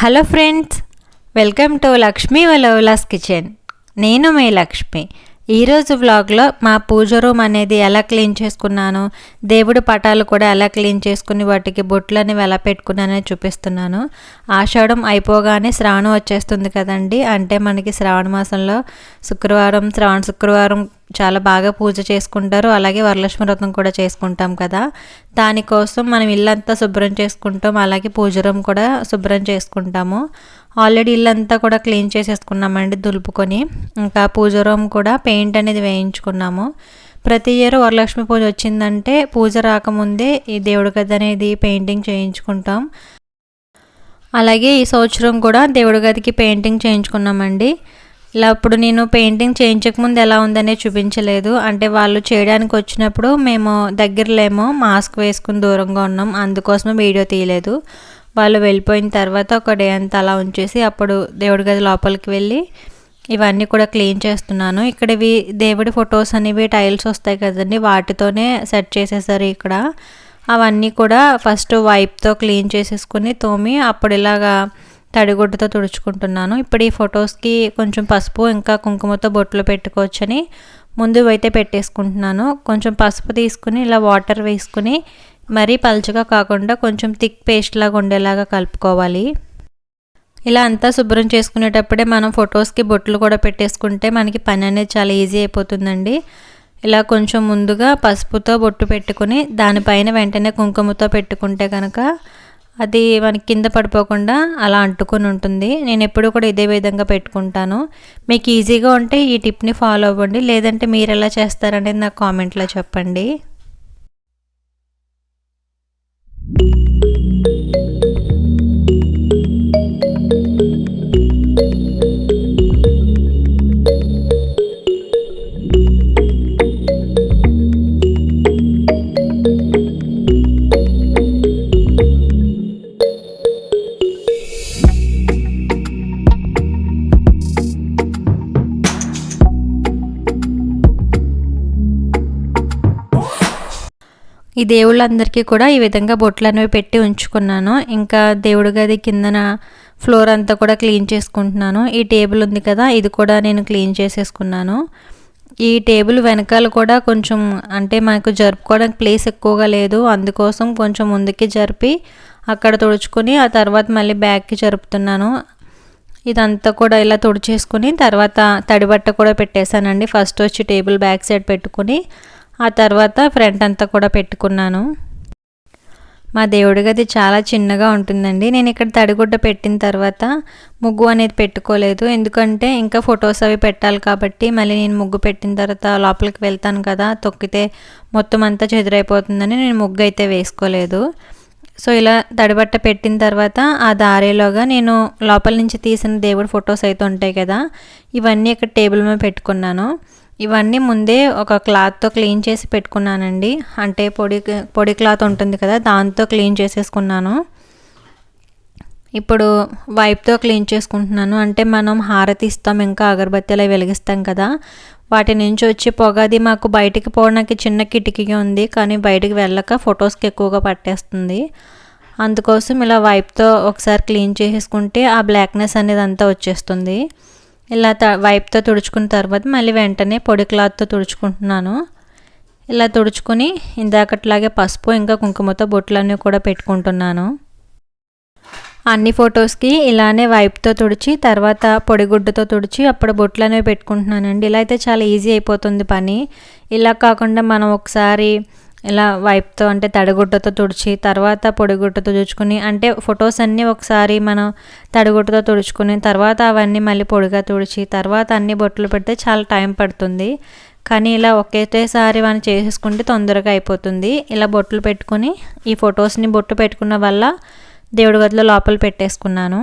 Hello friends, welcome to Lakshmi ఒలువులాస్ kitchen. నేను మీ లక్ష్మి. ఈరోజు వ్లాగ్లో మా పూజ రూమ్ అనేది ఎలా క్లీన్ చేసుకున్నాను, దేవుడి పటాలు కూడా ఎలా క్లీన్ చేసుకుని వాటికి బొట్లు అనేవి ఎలా పెట్టుకున్నానని చూపిస్తున్నాను. ఆషాఢం అయిపోగానే శ్రావణం వచ్చేస్తుంది కదండి. అంటే మనకి శ్రావణ మాసంలో శ్రావణ శుక్రవారం చాలా బాగా పూజ చేసుకుంటారు. అలాగే వరలక్ష్మి వ్రతం కూడా చేసుకుంటాం కదా. దానికోసం మనం ఇల్లంతా శుభ్రం చేసుకుంటాం, అలాగే పూజ రూమ్ కూడా శుభ్రం చేసుకుంటాము. ఆల్రెడీ ఇల్లంతా కూడా క్లీన్ చేసేసుకున్నామండి దులుపుకొని. ఇంకా పూజ రూమ్ కూడా పెయింట్ అనేది వేయించుకున్నాము. ప్రతి ఇయర్ వరలక్ష్మి పూజ వచ్చిందంటే పూజ రాకముందే ఈ దేవుడి గది అనేది పెయింటింగ్ చేయించుకుంటాం. అలాగే ఈ సంవత్సరం కూడా దేవుడి గదికి పెయింటింగ్ చేయించుకున్నామండి. ఇలా అప్పుడు నేను పెయింటింగ్ చేయించకముందు ఎలా ఉందనే చూపించలేదు. అంటే వాళ్ళు చేయడానికి వచ్చినప్పుడు మేము దగ్గరలేమో మాస్క్ వేసుకుని దూరంగా ఉన్నాం, అందుకోసమే వీడియో తీయలేదు. వాళ్ళు వెళ్ళిపోయిన తర్వాత ఒక డే అంతా అలా ఉంచేసి అప్పుడు దేవుడి గది లోపలికి వెళ్ళి ఇవన్నీ కూడా క్లీన్ చేస్తున్నాను. ఇక్కడ ఇవి దేవుడి ఫొటోస్ అనేవి టైల్స్ వస్తాయి కదండి, వాటితోనే సెట్ చేసేసారు ఇక్కడ. అవన్నీ కూడా ఫస్ట్ వైప్తో క్లీన్ చేసేసుకుని తోమి అప్పుడు ఇలాగా తడిగుడ్డతో తుడుచుకుంటున్నాను. ఇప్పుడు ఈ ఫొటోస్కి కొంచెం పసుపు ఇంకా కుంకుమతో బొట్లు పెట్టుకోవచ్చని ముందు అయితే పెట్టేసుకుంటున్నాను. కొంచెం పసుపు తీసుకుని ఇలా వాటర్ వేసుకుని మరీ పల్చగా కాకుండా కొంచెం థిక్ పేస్ట్ లాగా ఉండేలాగా కలుపుకోవాలి. ఇలా అంతా శుభ్రం చేసుకునేటప్పుడే మనం ఫొటోస్కి బొట్లు కూడా పెట్టేసుకుంటే మనకి పని అనేది చాలా ఈజీ అయిపోతుందండి. ఇలా కొంచెం ముందుగా పసుపుతో బొట్టు పెట్టుకుని దానిపైన వెంటనే కుంకుమతో పెట్టుకుంటే కనుక అది మనకి కింద పడిపోకుండా అలా అంటుకొని ఉంటుంది. నేను ఎప్పుడు కూడా ఇదే విధంగా పెట్టుకుంటాను. మీకు ఈజీగా ఉంటే ఈ టిప్ని ఫాలో అవ్వండి, లేదంటే మీరు ఎలా చేస్తారనేది నాకు కామెంట్లో చెప్పండి. ఈ దేవుళ్ళందరికీ కూడా ఈ విధంగా బొట్లు అనేవి పెట్టి ఉంచుకున్నాను. ఇంకా దేవుడి గది కిందన ఫ్లోర్ అంతా కూడా క్లీన్ చేసుకుంటున్నాను. ఈ టేబుల్ ఉంది కదా, ఇది కూడా నేను క్లీన్ చేసేసుకున్నాను. ఈ టేబుల్ వెనకాల కూడా కొంచెం అంటే మనకు జరుపుకోవడానికి ప్లేస్ ఎక్కువగా లేదు, అందుకోసం కొంచెం ముందుకి జరిపి అక్కడ తుడుచుకొని ఆ తర్వాత మళ్ళీ బ్యాక్కి జరుపుతున్నాను. ఇదంతా కూడా ఇలా తుడిచేసుకుని తర్వాత తడిబట్ట కూడా పెట్టేశానండి. ఫస్ట్ వచ్చి టేబుల్ బ్యాక్ సైడ్ పెట్టుకుని ఆ తర్వాత ఫ్రంట్ అంతా కూడా పెట్టుకున్నాను. మా దేవుడి గది చాలా చిన్నగా ఉంటుందండి. నేను ఇక్కడ తడిగుడ్డ పెట్టిన తర్వాత ముగ్గు అనేది పెట్టుకోలేదు, ఎందుకంటే ఇంకా ఫొటోస్ అవి పెట్టాలి కాబట్టి. మళ్ళీ నేను ముగ్గు పెట్టిన తర్వాత లోపలికి వెళ్తాను కదా, తొక్కితే మొత్తం అంతా చెదిరైపోతుందని నేను ముగ్గు అయితే వేసుకోలేదు. సో ఇలా తడిబట్ట పెట్టిన తర్వాత ఆ దారిలోగా నేను లోపల నుంచి తీసిన దేవుడి ఫొటోస్ అయితే ఉంటాయి కదా, ఇవన్నీ ఇక్కడ టేబుల్ మీద పెట్టుకున్నాను. ఇవన్నీ ముందే ఒక క్లాత్తో క్లీన్ చేసి పెట్టుకున్నానండి. అంటే పొడి క్లాత్ ఉంటుంది కదా, దాంతో క్లీన్ చేసేసుకున్నాను. ఇప్పుడు వైప్తో క్లీన్ చేసుకుంటున్నాను. అంటే మనం హారతి ఇస్తాం, ఇంకా అగరబత్తీలు వెలిగిస్తాం కదా, వాటి నుంచి వచ్చి పొగ అది మాకు బయటికి పోవడానికి చిన్న కిటికీ ఉంది, కానీ బయటికి వెళ్ళక ఫొటోస్కి ఎక్కువగా పట్టేస్తుంది. అందుకోసం ఇలా వైప్తో ఒకసారి క్లీన్ చేసేసుకుంటే ఆ బ్లాక్నెస్ అనేది అంతా వచ్చేస్తుంది. ఇలా వైప్తో తుడుచుకున్న తర్వాత మళ్ళీ వెంటనే పొడి క్లాత్తో తుడుచుకుంటున్నాను. ఇలా తుడుచుకుని ఇందాకట్లాగే పసుపు ఇంకా కుంకుమతో బొట్లన్నీ కూడా పెట్టుకుంటున్నాను. అన్ని ఫొటోస్కి ఇలానే వైప్తో తుడిచి తర్వాత పొడిగుడ్డతో తుడిచి అప్పుడు బొట్లు అనేవి పెట్టుకుంటున్నానండి. ఇలా అయితే చాలా ఈజీ అయిపోతుంది పని. ఇలా కాకుండా మనం ఒకసారి ఇలా వైప్తో అంటే తడిగుడ్డతో తుడిచి తర్వాత పొడిగుడ్డతో తుడుచుకుని, అంటే ఫొటోస్ అన్నీ ఒకసారి మనం తడిగుడ్డతో తుడుచుకుని తర్వాత అవన్నీ మళ్ళీ పొడిగా తుడిచి తర్వాత అన్ని బొట్లు పెడితే చాలా టైం పడుతుంది. కానీ ఇలా ఒకేసారి మనం చేసేసుకుంటే తొందరగా అయిపోతుంది. ఇలా బొట్లు పెట్టుకుని ఈ ఫొటోస్ని బొట్టు పెట్టుకున్న వల్ల దేవుడి గదిలో లోపల పెట్టేసుకున్నాను.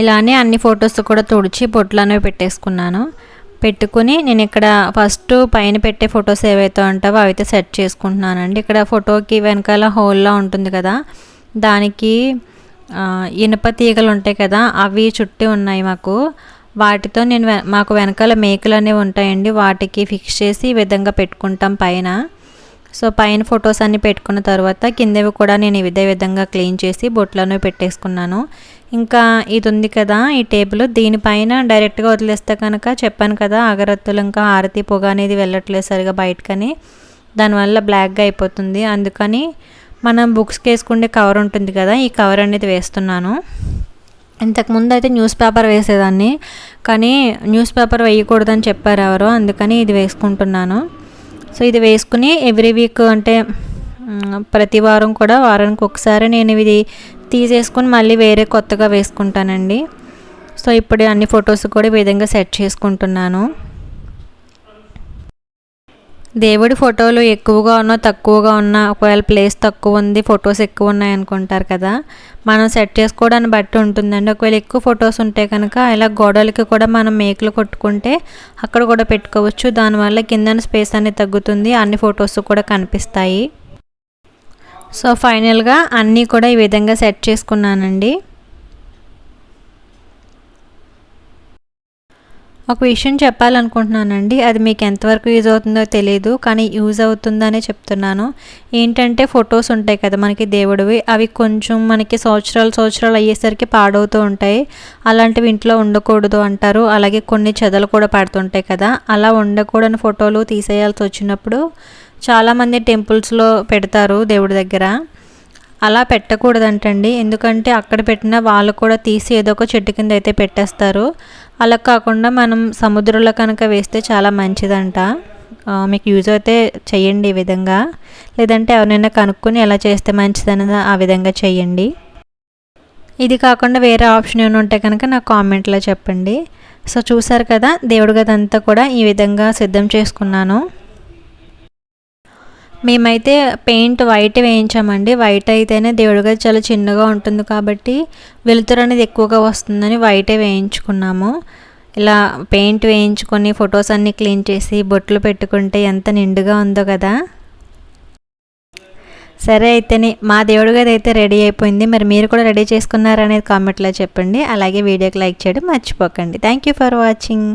ఇలానే అన్ని ఫొటోస్ కూడా తుడిచి బొట్లు అనేవి పెట్టేసుకున్నాను. పెట్టుకుని నేను ఇక్కడ ఫస్ట్ పైన పెట్టే ఫొటోస్ ఏవైతే ఉంటావో అవి అయితే సెట్ చేసుకుంటున్నానండి. ఇక్కడ ఫోటోకి వెనకాల హోల్లా ఉంటుంది కదా, దానికి ఇనుప తీగలు ఉంటాయి కదా, అవి చుట్టి ఉన్నాయి మాకు. వాటితో మాకు వెనకాల మేకులు అనేవి ఉంటాయండి, వాటికి ఫిక్స్ చేసి ఈ విధంగా పెట్టుకుంటాం పైన. సో పైన ఫొటోస్ అన్నీ పెట్టుకున్న తర్వాత కిందవి కూడా నేను ఇదే విధంగా క్లీన్ చేసి బొట్లను పెట్టేసుకున్నాను. ఇంకా ఇది ఉంది కదా ఈ టేబుల్, దీనిపైన డైరెక్ట్గా వదిలేస్తే కనుక చెప్పాను కదా అగరత్తులు ఇంకా హారతి పొగ అనేది వెళ్ళట్లేదు సరిగా బయటకని, దానివల్ల బ్లాక్గా అయిపోతుంది. అందుకని మనం బుక్స్కి వేసుకునే కవర్ ఉంటుంది కదా, ఈ కవర్ అనేది వేస్తున్నాను. ఇంతకుముందు అయితే న్యూస్ పేపర్ వేసేదాన్ని, కానీ న్యూస్ పేపర్ వేయకూడదని చెప్పారు ఎవరో, అందుకని ఇది వేసుకుంటున్నాను. సో ఇది వేసుకుని ఎవ్రీ వీక్ అంటే ప్రతి వారం కూడా వారానికి ఒకసారి నేను ఇది తీసేసుకుని మళ్ళీ వేరే కొత్తగా వేసుకుంటానండి. సో ఇప్పుడు అన్ని ఫొటోస్ కూడా ఈ విధంగా సెట్ చేసుకుంటున్నాను. దేవుడి ఫోటోలు ఎక్కువగా ఉన్నా తక్కువగా ఉన్నా, ఒకవేళ ప్లేస్ తక్కువ ఉంది ఫొటోస్ ఎక్కువ ఉన్నాయి అనుకుంటారు కదా, మనం సెట్ చేసుకోవడాన్ని బట్టి ఉంటుందండి. ఒకవేళ ఎక్కువ ఫొటోస్ ఉంటే కనుక ఇలా గోడలకి కూడా మనం మేకులు కొట్టుకుంటే అక్కడ కూడా పెట్టుకోవచ్చు. దానివల్ల కింద స్పేస్ అనేది తగ్గుతుంది, అన్ని ఫొటోస్ కూడా కనిపిస్తాయి. సో ఫైనల్గా అన్నీ కూడా ఈ విధంగా సెట్ చేసుకున్నానండి. ఒక విషయం చెప్పాలనుకుంటున్నానండి, అది మీకు ఎంతవరకు యూజ్ అవుతుందో తెలియదు, కానీ యూజ్ అవుతుందనే చెప్తున్నాను. ఏంటంటే ఫొటోస్ ఉంటాయి కదా మనకి దేవుడివి, అవి కొంచెం మనకి సంవత్సరాలు అయ్యేసరికి పాడవుతూ ఉంటాయి. అలాంటివి ఇంట్లో ఉండకూడదు అంటారు. అలాగే కొన్ని చెదలు కూడా పడుతుంటాయి కదా, అలా ఉండకూడని ఫోటోలు తీసేయాల్సి వచ్చినప్పుడు చాలామంది టెంపుల్స్లో పెడతారు దేవుడి దగ్గర. అలా పెట్టకూడదంటండి, ఎందుకంటే అక్కడ పెట్టిన వాళ్ళు కూడా తీసి ఏదో ఒక చెట్టు కింద అయితే పెట్టేస్తారు. అలా కాకుండా మనం సముద్రంలో కనుక వేస్తే చాలా మంచిదంట. మీకు యూజ్ అయితే చెయ్యండి ఈ విధంగా, లేదంటే ఎవరైనా కనుక్కొని ఎలా చేస్తే మంచిదన్నది ఆ విధంగా చెయ్యండి. ఇది కాకుండా వేరే ఆప్షన్ ఏమైనా ఉంటే కనుక నాకు కామెంట్లో చెప్పండి. సో చూసారు కదా దేవుడి గది అంతా కూడా ఈ విధంగా సిద్ధం చేసుకున్నాను. మేమైతే పెయింట్ వైట్ వేయించామండి. వైట్ అయితేనే దేవుడి గది చాలా చిన్నగా ఉంటుంది కాబట్టి వెలుతురు అనేది ఎక్కువగా వస్తుందని వైటే వేయించుకున్నాము. ఇలా పెయింట్ వేయించుకొని ఫొటోస్ అన్నీ క్లీన్ చేసి బొట్లు పెట్టుకుంటే ఎంత నిండుగా ఉందో కదా. సరే అయితేనే మా దేవుడి గది అయితే రెడీ అయిపోయింది. మరి మీరు కూడా రెడీ చేసుకున్నారనేది కామెంట్లో చెప్పండి. అలాగే వీడియోకి లైక్ చేయడం మర్చిపోకండి. Thank you for watching.